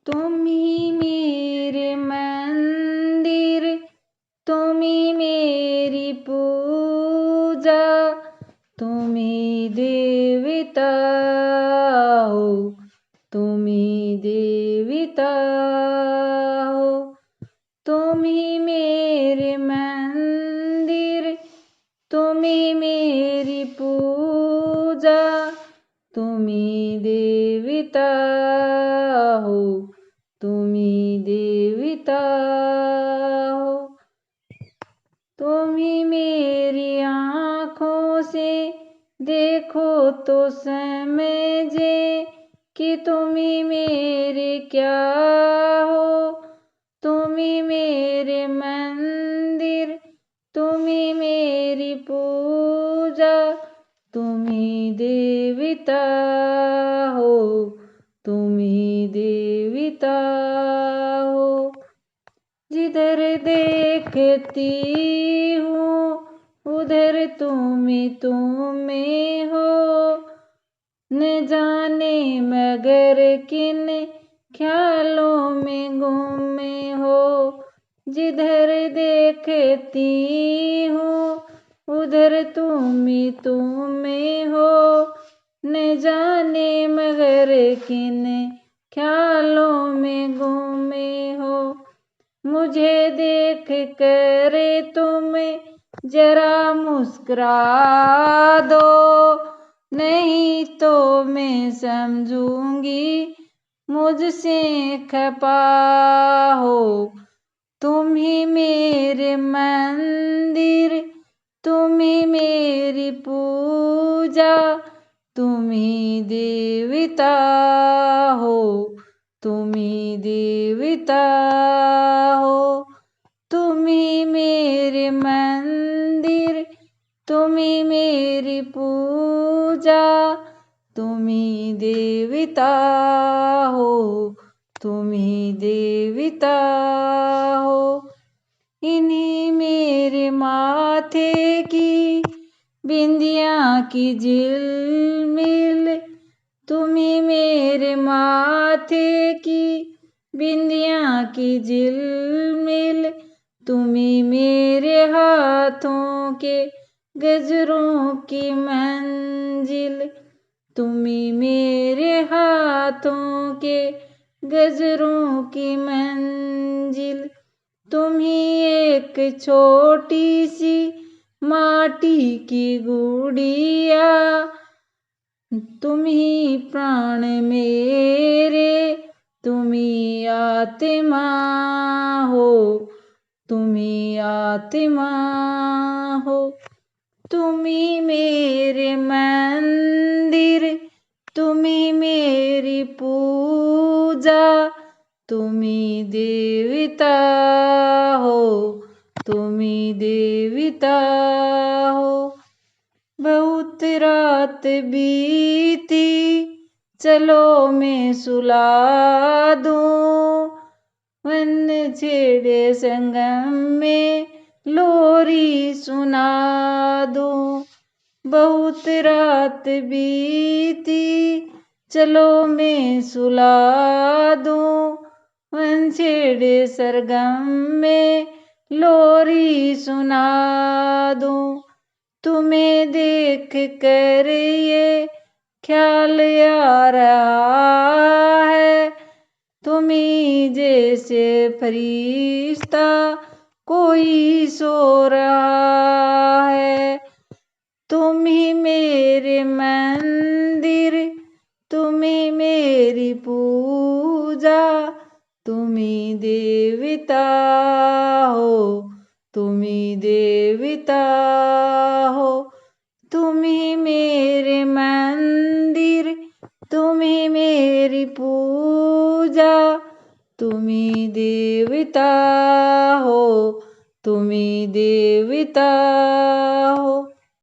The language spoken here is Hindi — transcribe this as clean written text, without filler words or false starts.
तुम्ही मेरे मंदिर, तुम्ही मेरी पूजा, तुम्ही देवता हो, तुम्ही देवता हो। तुम्ही मेरे मंदिर, तुम्ही मेरी पूजा, तुम्ही देवता हो, तुम्ही देवता हो। तुम्ही मेरी आँखों से देखो तो समझे कि तुम्ही मेरे क्या हो। तुम्ही मेरे मंदिर, तुम्ही मेरी पूजा, तुम्ही देवता हो, तुम्ही देवता हो। जिधर देखती हूँ उधर तुम्हें हो, न जाने मगर किन ख्यालों में गुमे हो। जिधर देखती हूँ उधर तुम्हें हो, न जाने मगर किन ख्यालों में गुमे हो। मुझे देख कर तुम जरा मुस्कुरा दो, नहीं तो मैं समझूंगी मुझसे खपा हो। तुम ही मेरे मंदिर, तुम ही मेरी पूजा, तुम ही देवता हो, तुम ही देवता हो। तुम ही मेरे मंदिर, तुम ही मेरी पूजा, तुम ही देवता हो, तुम ही देवता हो। इन्हीं मेरे माथे की बिंदिया की झिलमिल, तुम्ही मेरे माथे की बिंदिया की झिलमिल, तुम्ही मेरे हाथों के गजरों की मंजिल, तुम्ही मेरे हाथों के गजरों की मंजिल। तुम्ही एक छोटी सी माटी की गुड़िया, तुम्ही प्राण मेरे, तुम्ही आत्मा हो, तुम्ही आत्मा हो। तुम्ही मेरे मंदिर, तुम्ही मेरी पूजा, तुम्ही देवता हो, तुम्ही देवता हो। बहुत रात बीती, चलो मैं सुला दूं, वन छेड़े संगम में लोरी सुना दूं। बहुत रात बीती, चलो मैं सुला दूं, वन छेड़े सरगम में लोरी सुना दूं। तुम्हें देख कर ये ख्याल आ रहा है, तुम्ही जैसे फरिश्ता कोई सो रहा है। तुम ही मेरे मंदिर, तुम ही मेरी पूजा, तुम ही देवता हो, तुम ही देवता हो। तुम ही मेरे मंदिर, तुम ही मेरी पूजा, तुम ही देवता हो, तुम ही देवता हो।